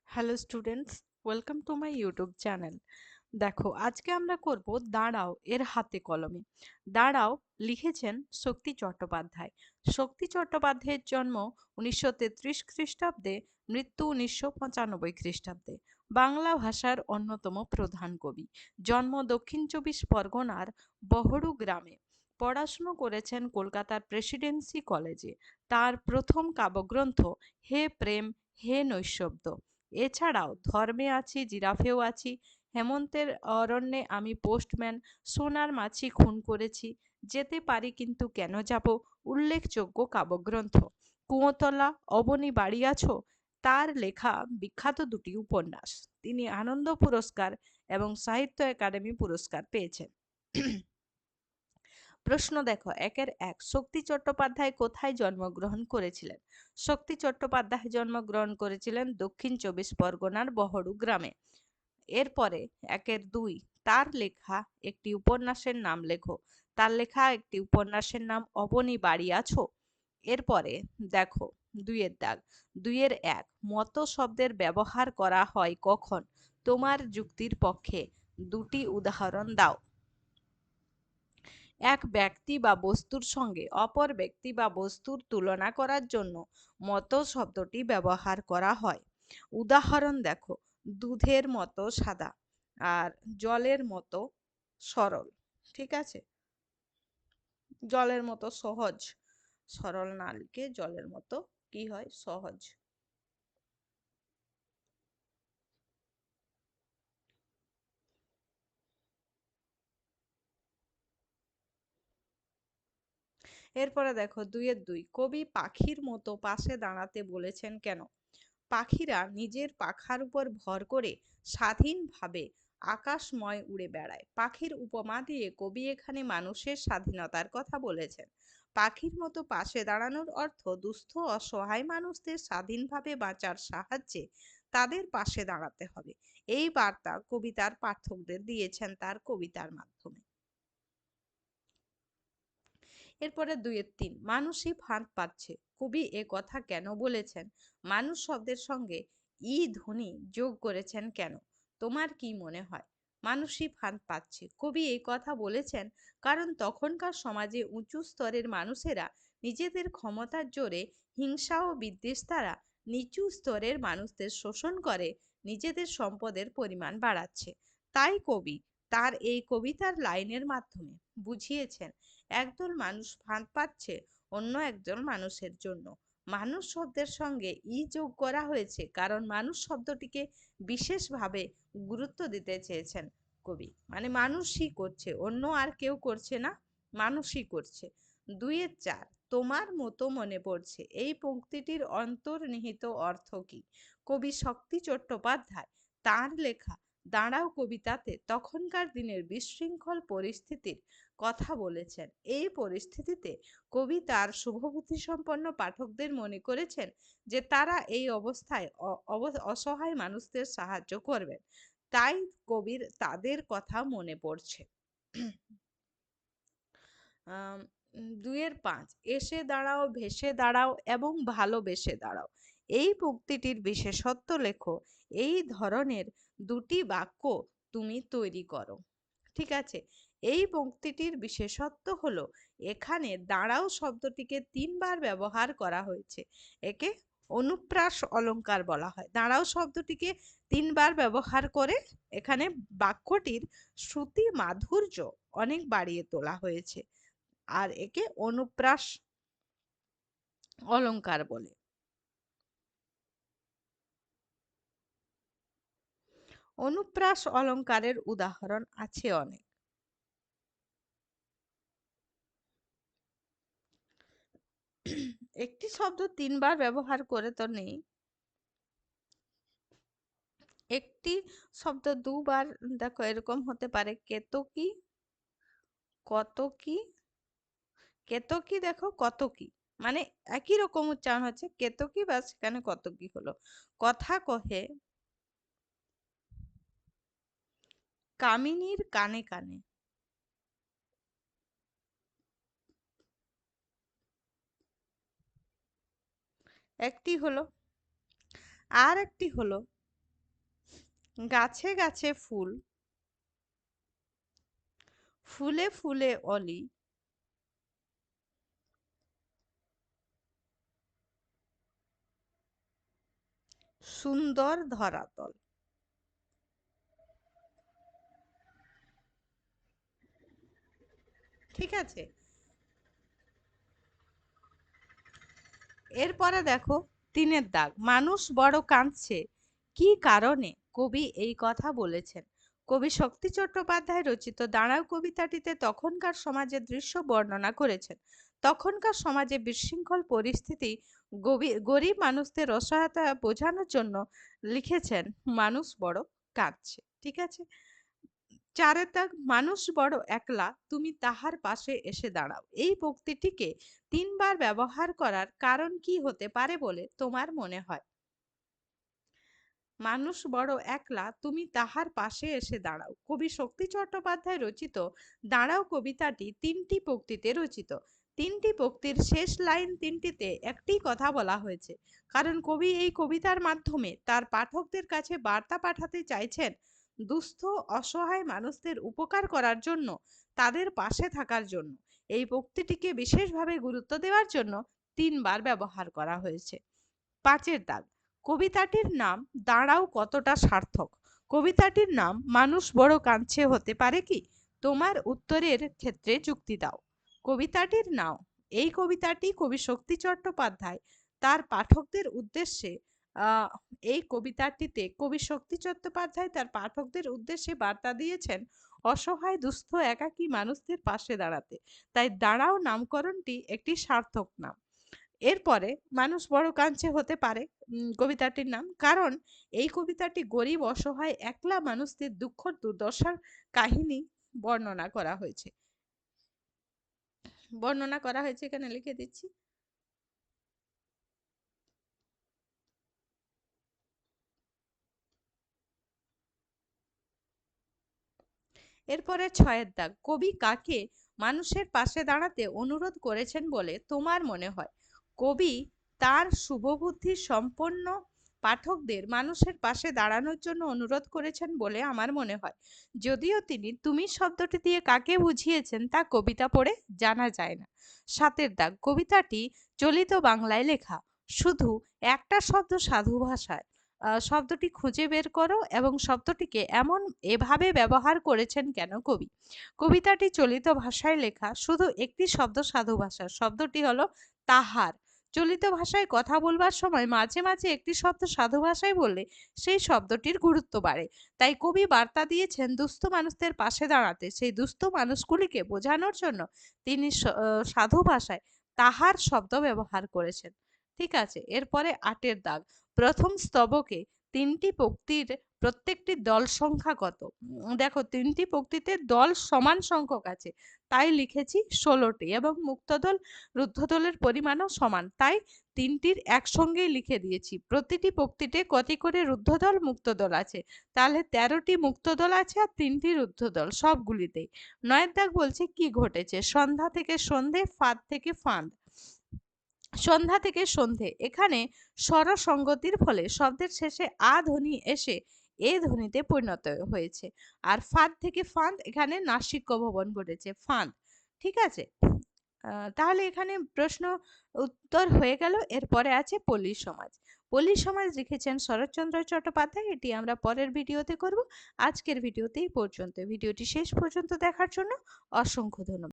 Hello students, welcome to my YouTube channel. দেখো, আজকে আমরা করব দাঁড়াও এর হাতে কলমে। দাঁড়াও লিখেছেন শক্তি চট্টোপাধ্যায়। শক্তি চট্টোপাধ্যায়ের জন্ম 1933 খ্রিস্টাব্দে, মৃত্যু 1995 খ্রিস্টাব্দে। বাংলা ভাষার অন্যতম প্রধান কবি। জন্ম দক্ষিণ চব্বিশ পরগনার বহরু গ্রামে। পড়াশুনো করেছেন কলকাতার প্রেসিডেন্সি কলেজে। তার প্রথম কাব্যগ্রন্থ হে প্রেম হে নৈশব্দ। এছাড়াও ধর্মে আছি, জিরাফেও আছি, হেমন্তের অরণ্যে আমি পোস্টম্যান, সোনার মাছি খুন করেছি, যেতে পারি কিন্তু কেন যাব, উল্লেখযোগ্য কাব্যগ্রন্থ। কুঁয়োতলা, অবনী বাড়ি আছো তার লেখা বিখ্যাত দুটি উপন্যাস। তিনি আনন্দ পুরস্কার এবং সাহিত্য একাডেমি পুরস্কার পেয়েছেন। প্রশ্ন দেখো, একের এক, শক্তি চট্টোপাধ্যায় কোথায় জন্মগ্রহণ করেছিলেন? শক্তি চট্টোপাধ্যায় জন্মগ্রহণ করেছিলেন দক্ষিণ চব্বিশ পরগনার বহরু গ্রামে। এরপরে একের দুই, তার লেখা একটি উপন্যাসের নাম লেখো। তার লেখা একটি উপন্যাসের নাম অবনী বাড়ি আছো। এরপরে দেখো, দুইয়ের দাগ, দুইয়ের এক, মত শব্দের ব্যবহার করা হয় কখন? তোমার যুক্তির পক্ষে দুটি উদাহরণ দাও। এক ব্যক্তি বা বস্তুর সঙ্গে অপর ব্যক্তি বা বস্তুর তুলনা করার জন্য মত শব্দটি ব্যবহার করা হয়। উদাহরণ দেখো, দুধের মতো সাদা আর জলের মতো সরল। ঠিক আছে, জলের মতো সহজ, সরল না লিখে জলের মতো কি হয়, সহজ। এরপরে দেখো, দুইয়ের দুই, কবি পাখির মতো পাশে দাঁড়াতে বলেছেন কেন? পাখিরা নিজের পাখার উপর ভর করে স্বাধীনভাবে আকাশময় উড়ে বেড়ায়। পাখির উপমা দিয়ে কবি এখানে মানুষের স্বাধীনতার কথা বলেছেন। পাখির মতো পাশে দাঁড়ানোর অর্থ দুস্থ অসহায় মানুষদের স্বাধীনভাবে বাঁচার সাহায্যে তাদের পাশে দাঁড়াতে হবে। এই বার্তা কবিতার পাঠকদের দিয়েছেন তার কবিতার মাধ্যমে। এরপরে দুইয়ের তিন, মানুষই ফাঁদ পাচ্ছে, কবি এ কথা কেন বলেছেন? মানুষ শব্দের সঙ্গে ই ধ্বনি যোগ করেছেন কেন? তোমার কি মনে হয়? মানুষই ফাঁদ পাচ্ছে, কবি এই কথা বলেছেন কারণ তখনকার সমাজে উঁচু স্তরের মানুষেরা নিজেদের ক্ষমতার জোরে হিংসা ও বিদ্বেষ দ্বারা নিচু স্তরের মানুষদের শোষণ করে নিজেদের সম্পদের পরিমাণ বাড়াচ্ছে। তাই কবি তার এই কবিতার লাইনের মাধ্যমে বুঝিয়েছেন একদল মানুষ ফাঁদ পাচ্ছে অন্য একজন মানুষের জন্য। মানুষ শব্দের সঙ্গে ই যোগ করা হয়েছে কারণ মানুষ শব্দটিকে বিশেষভাবে গুরুত্ব দিতে চেয়েছেন কবি। মানে মানুষই করছে, অন্য আর কেউ করছে না, মানুষই করছে। দুইয়ের চার, তোমার মতো মনে পড়ছে, এই পংক্তিটির অন্তর্নিহিত অর্থ কি? কবি শক্তি চট্টোপাধ্যায় তার লেখা দাঁড়াও কবিতাতে তখনকার দিনের বিশৃঙ্খল পরিস্থিতির কথা বলেছেন। এই পরিস্থিতিতে কবি তার শুভবুদ্ধিসম্পন্ন পাঠকদের মনে করেছেন যে তারা এই অবস্থায় অসহায় মানুষদের সাহায্য করবেন। তাই কবির তাদের কথা মনে পড়ছে। আম, দুইয়ের পাঁচ, এসে দাঁড়াও ভেসে দাঁড়াও এবং ভালোবেসে দাঁড়াও, এই পংক্তিটির বিশেষত্ব লেখো। এই ধরনের দুটি বাক্য তুমি তৈরি করো। ঠিক আছে, এই পংক্তিটির বিশেষত্ব হলো এখানে দাঁড়াও শব্দটিকে তিনবার ব্যবহার করা হয়েছে। একে অনুপ্রাস অলংকার বলা হয়। দাঁড়াও শব্দটিকে তিনবার ব্যবহার করে এখানে বাক্যটির শ্রুতি মাধুর্য অনেক বাড়িয়ে তোলা হয়েছে, আর একে অনুপ্রাস অলংকার বলে। অনুপ্রাস অলংকারের উদাহরণ আছে অনেক। একটি শব্দ তিনবার ব্যবহার করে তো নেই, একটি শব্দ দুবার। দেখো, এরকম হতে পারে কেতকী, কতকী, কেতকী, দেখো কতকী, মানে একই রকম উচ্চারণ হচ্ছে কেতকী বা সেখানে কতকী হলো। কথা কহে কামিনীর কানে কানে, একটি হলো। আর একটি হলো গাছে গাছে ফুল, ফুলে ফুলে অলি, সুন্দর ধরাতল। ঠিক আছে, এরপরে দেখো 3 দাগ, মানুষ বড় কাঁদছে, কি কারণে কবি এই কথা বলেছেন? কবি শক্তি চট্টোপাধ্যায় রচিত দাঁড়াও কবিতাটিতে তখনকার সমাজের দৃশ্য বর্ণনা করেছেন। তখনকার সমাজে বিশৃঙ্খল পরিস্থিতি, গরিব মানুষদের অসহায়তা বোঝানোর জন্য লিখেছেন মানুষ বড় কাঁদছে। ঠিক আছে, 4 দাগ, মানুষ বড় একলা, তুমি তাহার পাশে এসে দাঁড়াও। এই পংক্তিটিকে 3বার ব্যবহার করার কারণ কি হতে পারে বলে তোমার মনে হয়? মানুষ বড় একলা, তুমি তাহার পাশে এসে দাঁড়াও। কবি শক্তি চট্টোপাধ্যায় রচিত দাঁড়াও কবিতাটি 3টি পংক্তিতে রচিত। 3টি পংক্তির শেষ লাইন 3টিতে একটি কথা বলা হয়েছে, কারণ কবি এই কবিতার মাধ্যমে তার পাঠকদের কাছে বার্তা পাঠাতে চাইছেন দুস্থ অসহায় মানুষদের উপকার করার জন্য, তাদের পাশে থাকার জন্য। এই পংক্তিটিকে বিশেষভাবে গুরুত্ব দেওয়ার জন্য 3বার ব্যবহার করা হয়েছে। 5 দাগ, কবিতাটির নাম দাঁড়াও কতটা সার্থক? কবিতাটির নাম মানুষ বড় কাঁদছে হতে পারে কি? তোমার উত্তরের ক্ষেত্রে যুক্তি দাও। কবিতাটির নাম, এই কবিতাটি কবি শক্তি চট্টোপাধ্যায় তার পাঠকদের উদ্দেশ্যে আহ এই কবিতাটিতে কবি শক্তি চট্টোপাধ্যায় তার পাঠকদের উদ্দেশ্যে বার্তা দিয়েছেন অসহায় দুস্থ একাকী মানুষদের পাশে দাঁড়াতে। তাই দাঁড়াও নামকরণটি একটি সার্থক নাম। এরপরে মানুষ বড় কাঁদছে হতে পারে কবিতাটির নাম, কারণ এই কবিতাটি গরিব অসহায় একলা মানুষদের দুঃখ দুর্দশার কাহিনী বর্ণনা করা হয়েছে। এখানে লিখে দিচ্ছি। এরপরে 6 দাগ, কবি কাকে মানুষের পাশে দাঁড়াতে অনুরোধ করেছেন বলে তোমার মনে হয়? কবি তার শুভবুদ্ধি সম্পন্ন পাঠকদের মানুষের পাশে দাঁড়ানোর জন্য অনুরোধ করেছেন বলে আমার মনে হয়। যদিও তিনি তুমি শব্দটি দিয়ে কাকে বুঝিয়েছেন তা কবিতা পড়ে জানা যায় না। 7 দাগ, কবিতাটি চলিত বাংলায় লেখা, শুধু একটা শব্দ সাধু ভাষায়, শব্দটি খুঁজে বের করো এবং শব্দটিকে এভাবে ব্যবহার করেছেন কেন কবি? কবিতাটি চলিত ভাষায় লেখা, শুধু একটি শব্দ সাধু ভাষা, শব্দটি হলো তাহার। চলিত ভাষায় কথা বলবার সময় মাঝে মাঝে একটি শব্দ সাধু ভাষায় বললে সেই শব্দটির গুরুত্ব বাড়ে। তাই কবি বার্তা দিয়েছেন দুস্থ মানুষদের পাশে দাঁড়াতে, সেই দুস্থ মানুষগুলিকে বোঝানোর জন্য তিনি সাধু ভাষায় তাহার শব্দ ব্যবহার করেছেন। ঠিক আছে, এরপরে 8 দাগ, প্রথম স্তবকে 3টি পংক্তির প্রত্যেকটি দল সংখ্যা কত? দেখো 3টি পংক্তিতে দল সমান সংখ্যক আছে, তাই লিখেছি 16টি, এবং মুক্তদল রুদ্ধদলের পরিমাণও সমান, তাই 3টির একসঙ্গেই লিখে দিয়েছি। প্রতিটি পংক্তিতে কটি করে রুদ্ধদল মুক্তদল আছে, তাহলে 13টি মুক্তদল আছে আর 3টি রুদ্ধদল সবগুলিতেই। 9 দাগ বলছে কি ঘটেছে? সন্ধ্যা থেকে সন্ধে, ফাঁদ থেকে ফাঁদ। সন্ধ্যা থেকে সন্ধে, এখানে স্বরসঙ্গতির ফলে শব্দের শেষে আ ধ্বনি এসে এ ধ্বনিতে পরিণত হয়েছে। আর ফাঁদ থেকে ফাঁদ, এখানে নাসিক্য ভবন ঘটেছে, ফাঁদ। ঠিক আছে, তাহলে এখানে প্রশ্ন উত্তর হয়ে গেল। এরপরে আছে পল্লী সমাজ। পল্লী সমাজ লিখেছেন শরৎচন্দ্র চট্টোপাধ্যায়, এটি আমরা পরের ভিডিওতে করব। আজকের ভিডিওতে এই পর্যন্ত। ভিডিওটি শেষ পর্যন্ত দেখার জন্য অসংখ্য ধন্যবাদ।